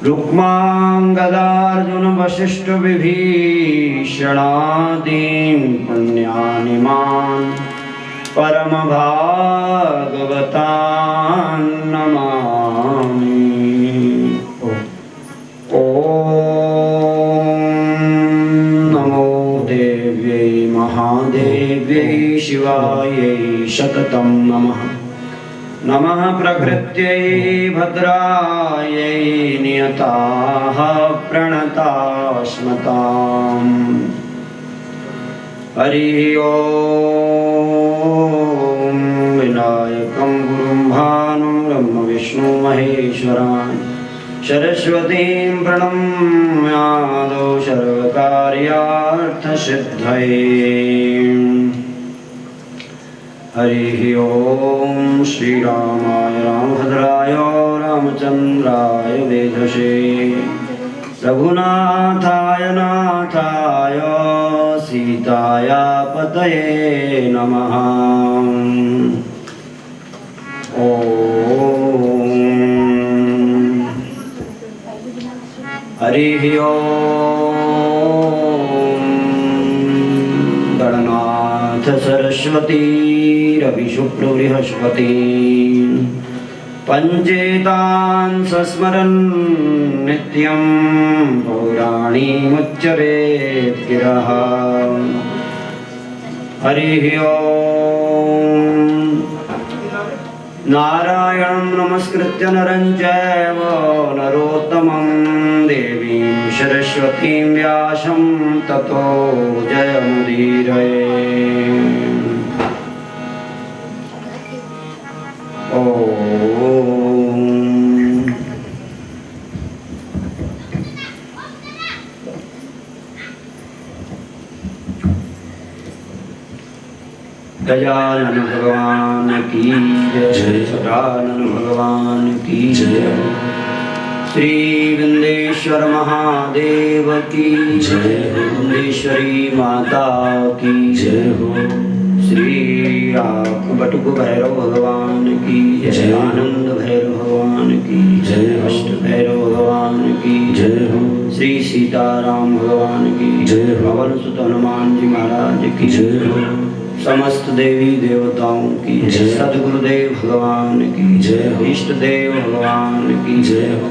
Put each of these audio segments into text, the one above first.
रुक्मांगदार्जुन वशिष्ठ विभीषणादीन पुण्यानिमान परम भागवतान् नमामि। ओम नमो देव्यै महादेव्यै शिवायै शततं नमः। नमः प्रकृत्यै भद्रायै नियताः प्रणतास्मताम्। हरिः ओम विनायकं गुरुं भानुं ब्रह्म विष्णु महेश्वरान् सरस्वतीं प्रणम्य आदौ सर्वकार्यार्थसिद्धये। हरिः ओम श्रीरामाय रामभद्राय रामचंद्राय वेधसे रघुनाथाय नाथाय सीताय पतये नमः। ओम हरिः ओम गणनाथ सरस्वती रवि शुक्र बृहस्पति पंचेतान् संस्मरन् नित्यं पौराणी मुच्यते गिरः। हरिः ओम नारायणं नमस्कृत्य नरं चैव नरोत्तमं देवीं सरस्वतीं व्यासं ततो जयमुदीरये। गजानन भगवान की जय, सदानंद भगवान की जय, श्री विंदेश्वर महादेव की जय, विंदेश्वरी माता की जय हो, श्री बटुक भैरव भगवान की जय, आनंद भैरव भगवान की जय, अष्ट भैरव भगवान की जय हो, श्री सीताराम भगवान की जय, पवन सुत हनुमान जी महाराज की जय हो, समस्त देवी देवताओं की जय, सद्गुरुदेव भगवान की जय, इष्ट देव भगवान की जय हो,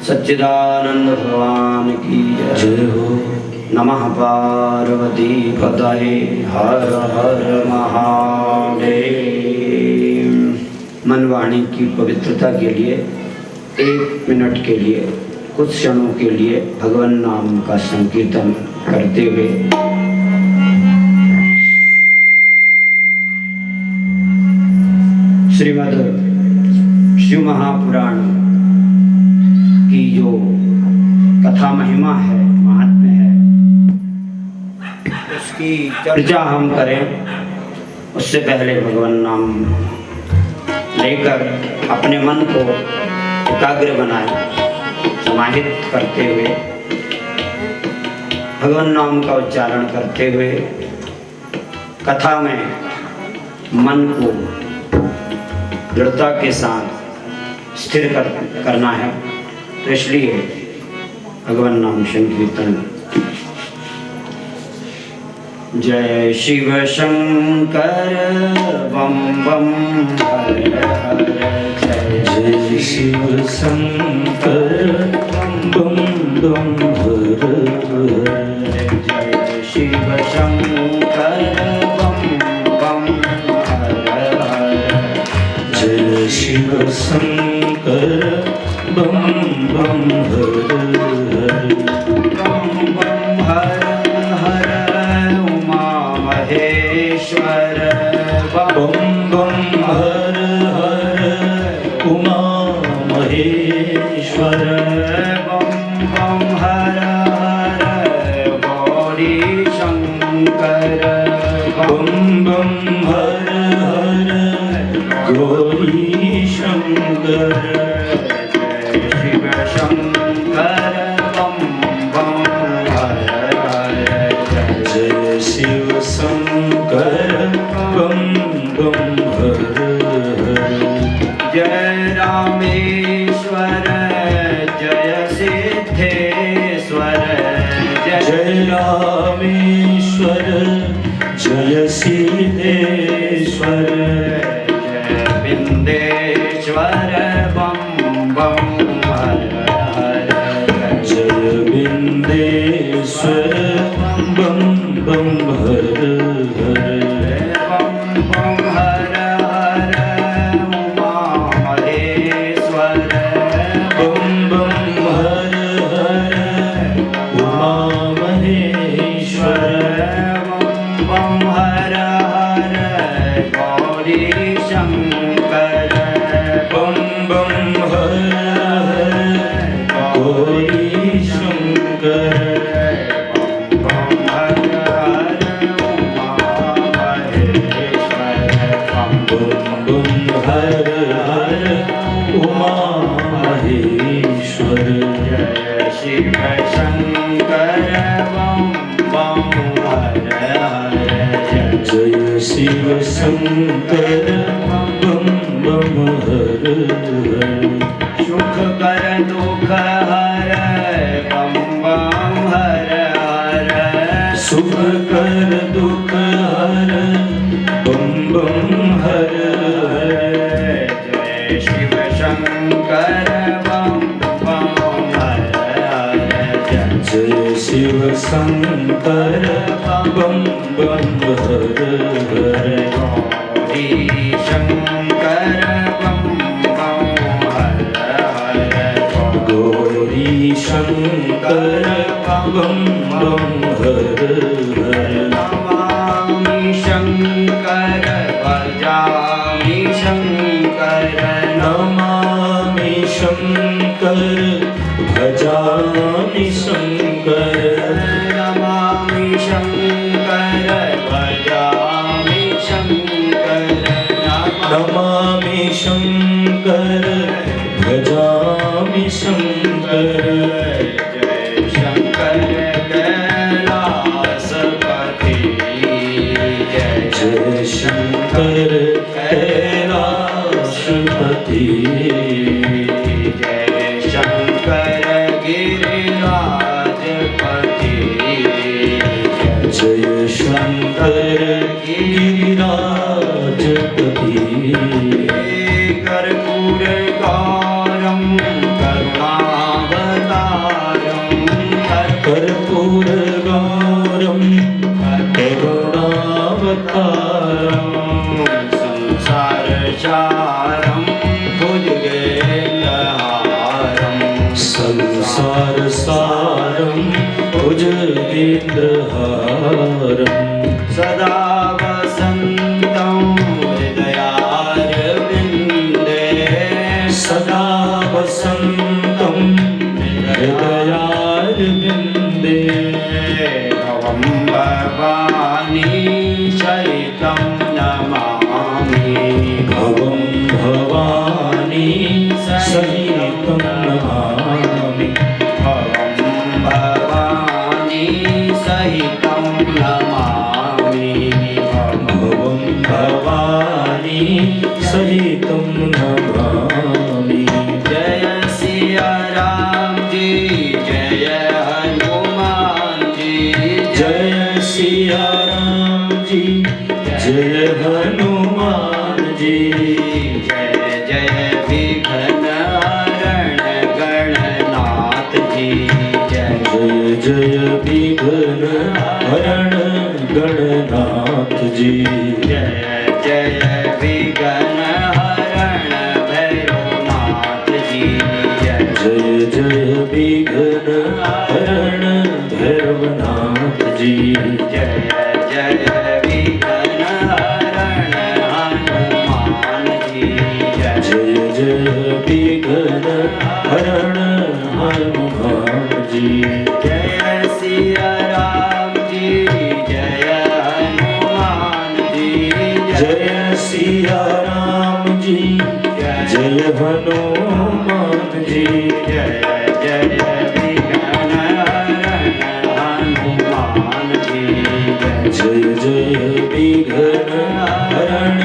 सच्चिदानंद भगवान की जय हो। नमः पार्वती पतये हर हर महादेव। मनवाणी की पवित्रता के लिए 1 मिनट के लिए कुछ क्षणों के लिए भगवान नाम का संकीर्तन करते हुए श्रीमद् शिव महापुराण की जो कथा महिमा है, महात्म्य है, उसकी चर्चा हम करें उससे पहले भगवान नाम लेकर अपने मन को एकाग्र बनाए, समाहित करते हुए भगवान नाम का उच्चारण करते हुए कथा में मन को दृढ़ता के साथ स्थिर करना है। तो इसलिए भगवान नाम संकीर्तन। जय शिव शंकर बम बम हर हर, जय शिव शंकर बम बम हर हर, जय शिव शंकर बम बम हर हर, जय शिव शंकर बम बम हर हर, बम बम हर हर उमा महेश्वर, बम बम हर हर उमा महेश्वर, बम बम हर हर गौरी शंकर, बम बम हर हर गौरी शंकर, जय शिव शंकर बम बम हर हर, जय शिव शंकर बम बम हर हर, जय रामेश्वर जय सिद्धेश्वर जय रामेश्वर जय सिद्धेश्वर जय बिंदेश्वर बम बम हर हर जय बिंदेश्वर बम बम हर हर बम बम हर हर उमा महेश्वर बम बम हर हर उमा महेश्वर बम बम हर हर गौरी शंकर बम बम हर हर गौरी शंकर बम हर हर उमा महेश्वर बम बम हर हर उमा महेश्वर जय शिव शंकर बम बम हर हर जय शिव शंकर बम बम हर हर सुख कर दुख हर बम बम हर हर सुख कर दुख हर बम बम हर हर जय शिव शंकर बम बम हर हर जय शिव शंकर बम बम हर हर गौरी शंकर बम बम हर हर गौरी शंकर बम बम हर हर नमामि शंकर भजामि शंकर नमामि शंकर भजामि शंकर नमामि शंकर भजामि शंकर नमामि शंकर भजामि शंकर जय शंकर कैलासपति जय जय शंकर कैलाशपति जय शंकर गिरिराजपति जय शंकर गिरिराजपति कर्पूरकारं करुणावतारं कर्पूरगौरं करुणावतारं संसारसारं भुजगेन्द्रहारं संसारसारं भुजगेन्द्रहारं सदा वसन्तं हृदयारविन्दे सदा वसन्तं हृदयारविन्दे भवं भवानी सहितं नमामि भवं भवानी सहितं नमामि भवं भवानी सहितं नमामि भवं भवानी सहितं नमामि जय सिया राम जी जय हनुमान जी जय सिया राम जी जय हनुमान जी जय जय विघ्न हरण गणनाथ जी जय जय जय विघ्न हरण गणनाथ जी जय जय विघ्न हरण भैरवनाथ जी जय जय जय विघ्न हरण भैरवनाथ जी जय जय विघ्न हरण हनुमान जी जय जय जय विघ्न हरण हनुमान जी जय सिया राम जी जय हनुमान जी जय सिया राम जी जय हनुमान जी जय जय विघ्न हरण हनुमान जी जय जय विघ्न हरण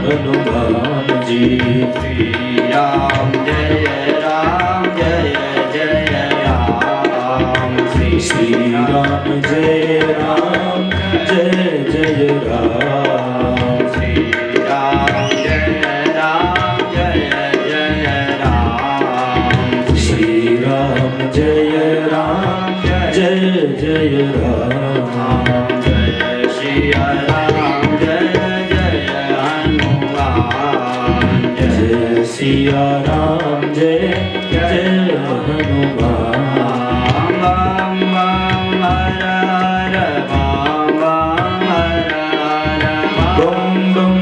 हनुमान जी श्री राम जय राम जय राम जय जय राम जय सिया राम जय जय हनुमान जय सिया राम जय जय हनुमान बम बम हर हर बम बम हर हर बम बम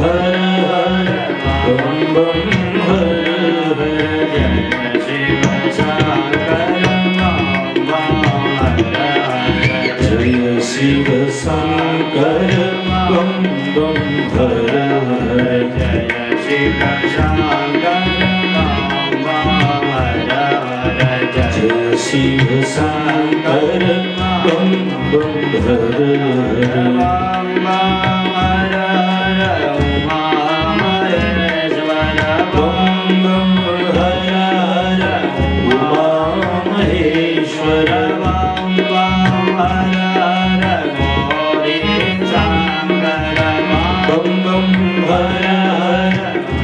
हर हर बम बम हर हर जय शिव शंकर बम बम हर हर जय शिव शंकर बम बम हर हर जय शिव शंकर बम बम हर हर जय शिव शंकर बम बम हर हर बम बम हर हर उमा महेश्वर बम बम हर हर उमा महेश्वर बम बम हर हर गौरी शंकर बम बम हर हर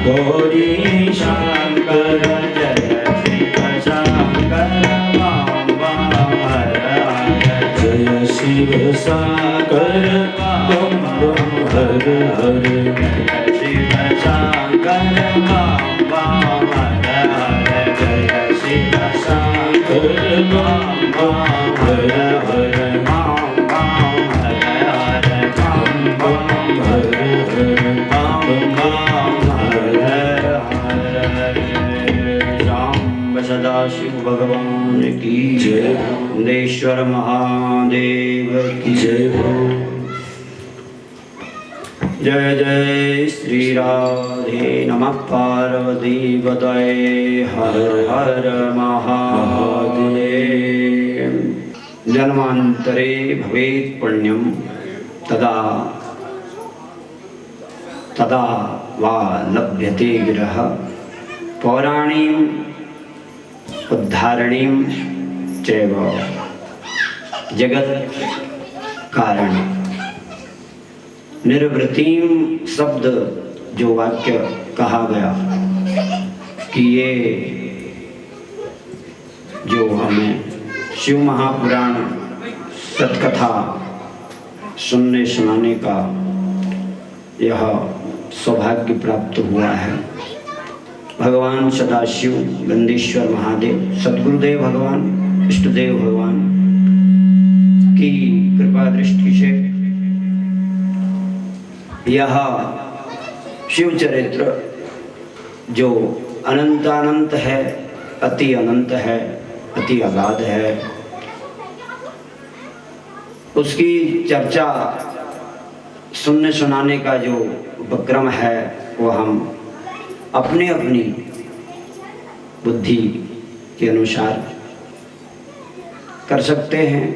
गौरी शंकर जय शिव शंकर बम बम हर हर जय शिव शंकर बम बम हर हर जय शिव शंकर बम बम हर हर जय शिव शंकर बम बम हर हर बम बम हर हर बम बम हर हर बम बम हर हर राम सदाशिव भगवान की जय नंदेश्वर महादेव की जय हो जय जय श्री राधे नमः पार्वती पतये हर हर महादेव जन्मांतरे भवेत् पुण्यं तदा तदा वा लभ्यते गिरः पौराणीम् उद्धारणीं चैव जगत् कारण निर्वृतिम शब्द जो वाक्य कहा गया कि ये जो हमें शिव महापुराण सतकथा सुनने सुनाने का यह सौभाग्य प्राप्त हुआ है। भगवान सदाशिव गंधेश्वर महादेव सद्गुरुदेव भगवान इष्टदेव भगवान की कृपा दृष्टि से यह शिव चरित्र जो अनंतानंत है, अति अनंत है, अति अगाध है, उसकी चर्चा सुनने सुनाने का जो उपक्रम है वो हम अपनी अपनी बुद्धि के अनुसार कर सकते हैं।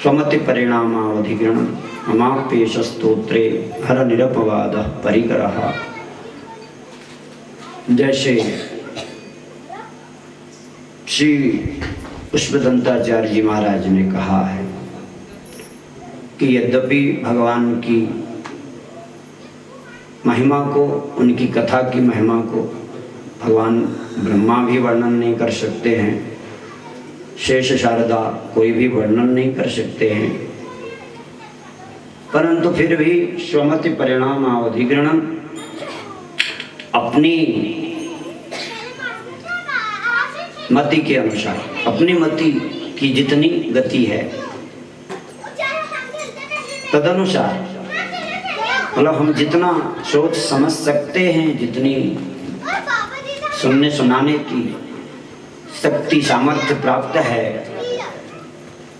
स्वमति परिणामावधिगणं ममाप्येष स्तोत्रे हर निरपवाद परिकरः। जैसे श्री पुष्पदंताचार्य जी महाराज ने कहा है कि यद्यपि भगवान की महिमा को, उनकी कथा की महिमा को भगवान ब्रह्मा भी वर्णन नहीं कर सकते हैं, शेष शारदा कोई भी वर्णन नहीं कर सकते हैं, परंतु फिर भी स्वमति परिणाम अवधिग्रहण अपनी मति के अनुसार, अपनी मति की जितनी गति है तदनुसार, मतलब हम जितना सोच समझ सकते हैं, जितनी सुनने सुनाने की शक्ति सामर्थ्य प्राप्त है,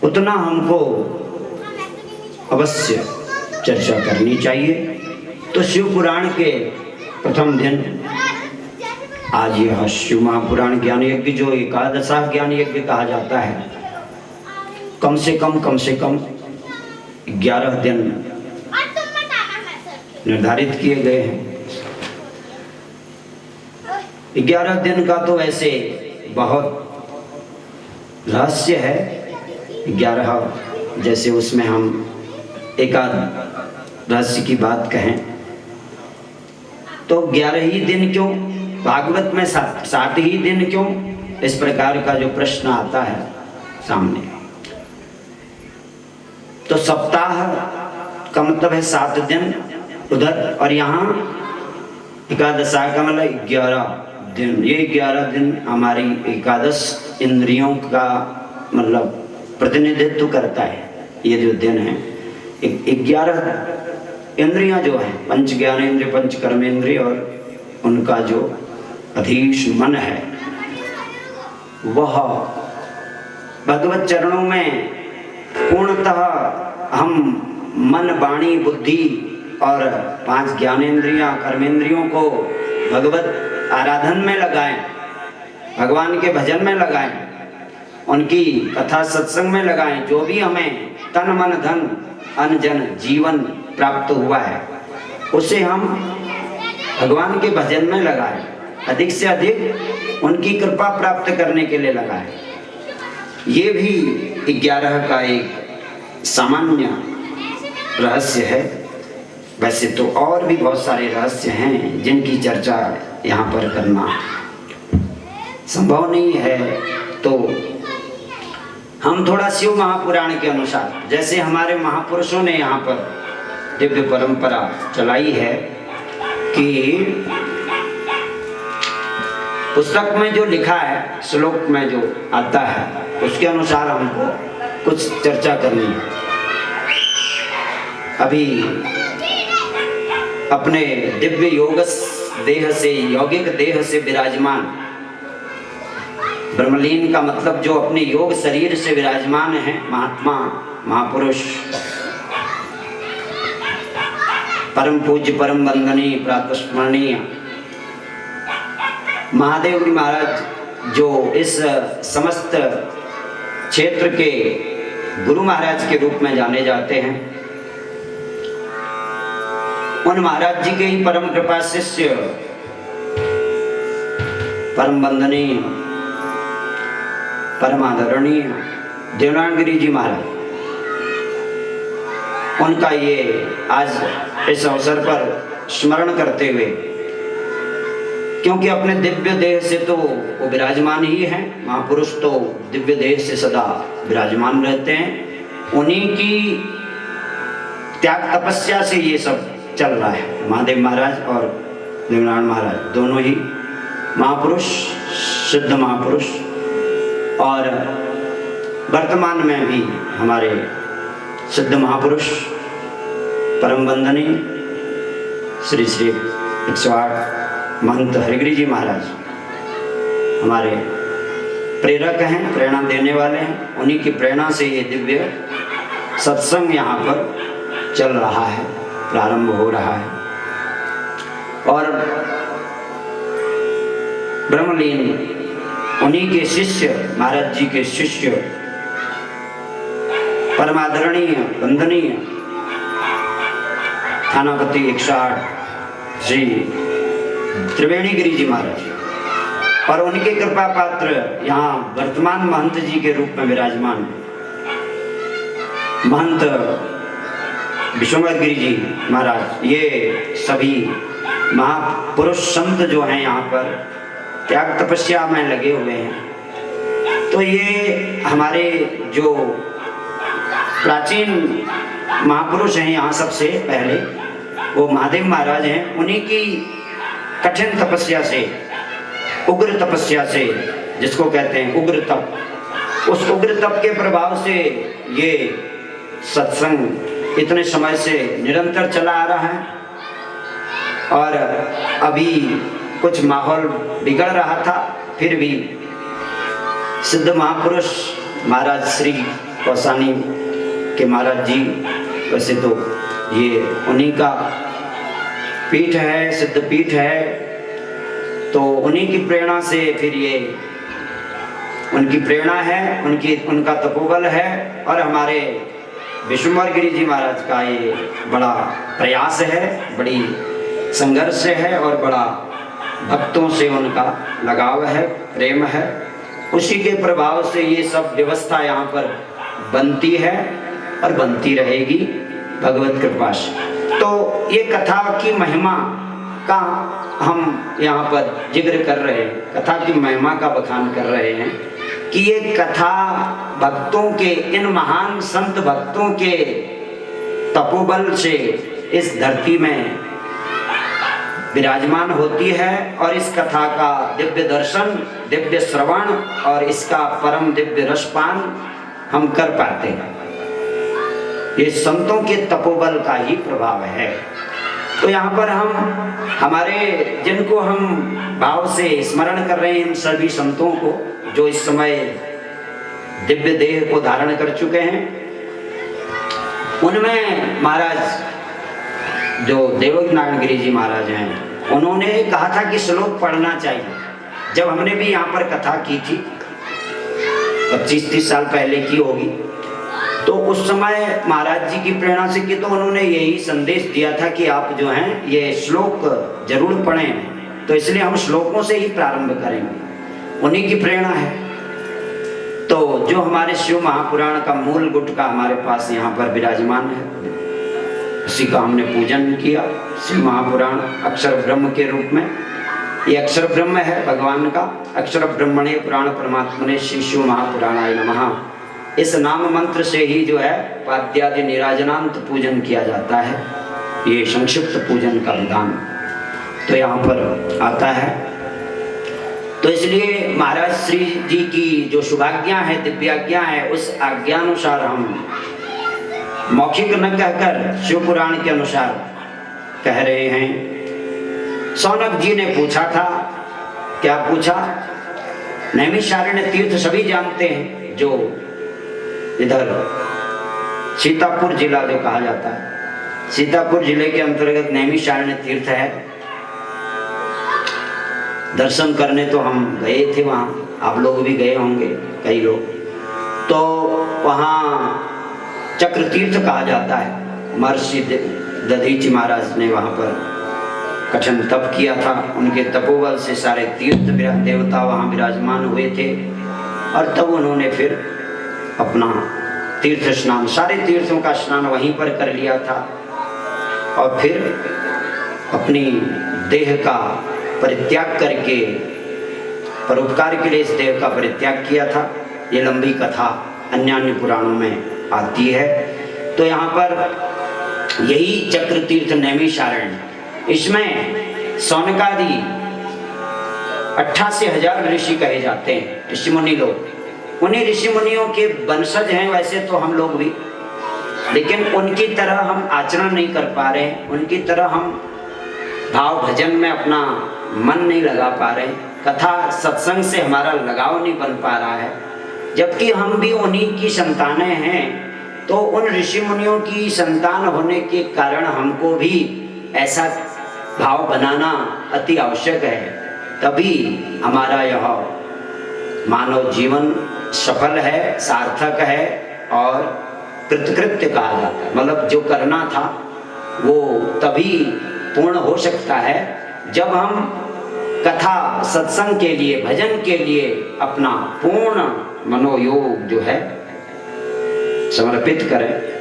उतना हमको अवश्य चर्चा करनी चाहिए। तो शिव पुराण के प्रथम दिन आज यह शिव महापुराण ज्ञान यज्ञ जो एकादशा ज्ञान यज्ञ कहा जाता है, कम से कम 11 दिन निर्धारित किए गए हैं। 11 दिन का तो वैसे बहुत रहस्य है। 11 जैसे उसमें हम एकाद रहस्य की बात कहें तो 11 ही दिन क्यों, भागवत में 7 ही दिन क्यों, इस प्रकार का जो प्रश्न आता है सामने। तो सप्ताह का मतलब है 7 दिन उधर, और यहाँ एकादशा का मतलब 11 दिन। ये 11 दिन हमारी एकादश इंद्रियों का मतलब प्रतिनिधित्व करता है। ये जो दिन है 11 इंद्रियां जो है, पंच ज्ञानेंद्रिय, पंच कर्मेंद्रिय, और उनका जो अधीश मन है वह भगवत चरणों में पूर्णतः हम मन, वाणी, बुद्धि और 5 ज्ञानेंद्रियां, कर्मेंद्रियों को भगवत आराधन में लगाएं, भगवान के भजन में लगाएं, उनकी कथा सत्संग में लगाएं। जो भी हमें तन मन धन अन्न जन जीवन प्राप्त हुआ है उसे हम भगवान के भजन में लगाएं, अधिक से अधिक उनकी कृपा प्राप्त करने के लिए लगाएं। ये भी 11 का एक सामान्य रहस्य है। वैसे तो और भी बहुत सारे रहस्य हैं जिनकी चर्चा यहाँ पर करना संभव नहीं है। तो हम थोड़ा शिव महापुराण के अनुसार, जैसे हमारे महापुरुषों ने यहाँ पर दिव्य परंपरा चलाई है कि पुस्तक में जो लिखा है, श्लोक में जो आता है, उसके अनुसार हमको कुछ चर्चा करनी है। अभी अपने दिव्य योग देह से, यौगिक देह से विराजमान ब्रह्मलीन का मतलब जो अपने योग शरीर से विराजमान है महात्मा, महापुरुष, परम पूज्य, परम वंदनीय, प्रातस्मरणीय महादेव जी महाराज, जो इस समस्त क्षेत्र के गुरु महाराज के रूप में जाने जाते हैं, उन महाराज जी के ही परम कृपा शिष्य, परम वंदनीय, परम आदरणीय देवनागरी जी महाराज, उनका ये आज इस अवसर पर स्मरण करते हुए, क्योंकि अपने दिव्य देह से तो वो विराजमान ही हैं, महापुरुष तो दिव्य देह से सदा विराजमान रहते हैं, उन्हीं की त्याग तपस्या से ये सब चल रहा है। महादेव महाराज और देवनारायण महाराज दोनों ही महापुरुष, सिद्ध महापुरुष, और वर्तमान में भी हमारे सिद्ध महापुरुष परम वंदनीय श्री श्री 108 महंत हरिगिरी जी महाराज हमारे प्रेरक हैं, प्रेरणा देने वाले हैं। उन्हीं की प्रेरणा से ये दिव्य सत्संग यहाँ पर चल रहा है, प्रारंभ हो रहा है। और ब्रह्मलीन उन्हीं के शिष्य, महाराज जी के शिष्य, परमादरणीय वंदनीय थानापति 108 श्री त्रिवेणी गिरी जी महाराज, और उनके कृपा पात्र यहाँ वर्तमान महंत जी के रूप में विराजमान महंत विश्वनाथ गिरी जी महाराज। ये सभी महापुरुष संत जो हैं यहाँ पर त्याग तपस्या में लगे हुए हैं। तो ये हमारे जो प्राचीन महापुरुष हैं यहाँ, सबसे पहले वो महादेव महाराज हैं। उन्हीं की कठिन तपस्या से, उग्र तपस्या से, जिसको कहते हैं उग्र तप, उस उग्र तप के प्रभाव से ये सत्संग इतने समय से निरंतर चला आ रहा है। और अभी कुछ माहौल बिगड़ रहा था, फिर भी सिद्ध महापुरुष महाराज श्री कौसानी के महाराज जी, वैसे तो ये उन्हीं का पीठ है, सिद्ध पीठ है, तो उन्हीं की प्रेरणा से फिर ये उनकी प्रेरणा है, उनका तपोबल है। और हमारे विश्वनाथ गिरी जी महाराज का ये बड़ा प्रयास है, बड़ी संघर्ष है, और बड़ा भक्तों से उनका लगाव है, प्रेम है। उसी के प्रभाव से ये सब व्यवस्था यहाँ पर बनती है और बनती रहेगी भगवत कृपा से। तो ये कथा की महिमा का हम यहाँ पर जिक्र कर रहे हैं, कथा की महिमा का बखान कर रहे हैं कि ये कथा भक्तों के, इन महान संत भक्तों के तपोबल से इस धरती में विराजमान होती है और इस कथा का दिव्य दर्शन, दिव्य श्रवण और इसका परम दिव्य रसपान हम कर पाते हैं। ये संतों के तपोबल का ही प्रभाव है। तो यहाँ पर हम हमारे जिनको हम भाव से स्मरण कर रहे हैं, इन सभी संतों को जो इस समय दिव्य देह को धारण कर चुके हैं, उनमें महाराज जो देवक नारायण गिरी जी महाराज हैं, उन्होंने कहा था कि श्लोक पढ़ना चाहिए। जब हमने भी यहाँ पर कथा की थी 25-30 साल पहले की होगी, तो उस समय महाराज जी की प्रेरणा से की, तो उन्होंने यही संदेश दिया था कि आप जो हैं ये श्लोक जरूर पढ़ें। तो इसलिए हम श्लोकों से ही प्रारंभ करेंगे, उन्हीं की प्रेरणा है। तो जो हमारे शिव महापुराण का मूल गुटका हमारे पास यहाँ पर विराजमान है, उसी का हमने पूजन किया। शिव महापुराण अक्षर ब्रह्म के रूप में, ये अक्षर ब्रह्म है भगवान का। अक्षर ब्रह्मणे पुराण परमात्मने श्री शिव महापुराणाय नमः। इस नाम मंत्र से ही जो है पाद्यादि निराजनांत पूजन किया जाता है, ये संक्षिप्त पूजन का विधान तो यहाँ पर आता है। तो इसलिए महाराज श्री जी की जो शुभाज्ञा है, दिव्याज्ञा है, उस आज्ञानुसार हम मौखिक न कहकर शिव पुराण के अनुसार कह रहे हैं। सौनक जी ने पूछा था, क्या पूछा? नैमिषारण्य तीर्थ सभी जानते हैं, जो इधर सीतापुर जिला जो कहा जाता है, सीतापुर जिले के अंतर्गत नैमिषारण्य तीर्थ है। दर्शन करने तो हम गए थे वहाँ, आप लोग भी गए होंगे कई लोग। तो वहाँ चक्र तीर्थ कहा जाता है। महर्षि दधीचि महाराज ने वहाँ पर कठिन तप किया था, उनके तपोबल से सारे तीर्थ देवता वहाँ विराजमान हुए थे और तब उन्होंने फिर अपना तीर्थ स्नान, सारे तीर्थों का स्नान वहीं पर कर लिया था और फिर अपनी देह का परित्याग करके परोपकार के लिए इस देह का परित्याग किया था। ये लंबी कथा अन्य पुराणों में आती है। तो यहाँ पर यही चक्र तीर्थ नैमिषारण्य, इसमें सौनकादि 88,000 ऋषि कहे जाते हैं, ऋषि मुनि लोग। उन्हीं ऋषि मुनियों के वंशज हैं वैसे तो हम लोग भी, लेकिन उनकी तरह हम आचरण नहीं कर पा रहे, उनकी तरह हम भाव भजन में अपना मन नहीं लगा पा रहे, कथा सत्संग से हमारा लगाव नहीं बन पा रहा है, जबकि हम भी उन्हीं की संतानें हैं। तो उन ऋषि मुनियों की संतान होने के कारण हमको भी ऐसा भाव बनाना अति आवश्यक है, तभी हमारा यह मानव जीवन सफल है, सार्थक है और कृतकृत्य कहा जाता है। मतलब जो करना था वो तभी पूर्ण हो सकता है जब हम कथा सत्संग के लिए, भजन के लिए अपना पूर्ण मनोयोग जो है समर्पित करें।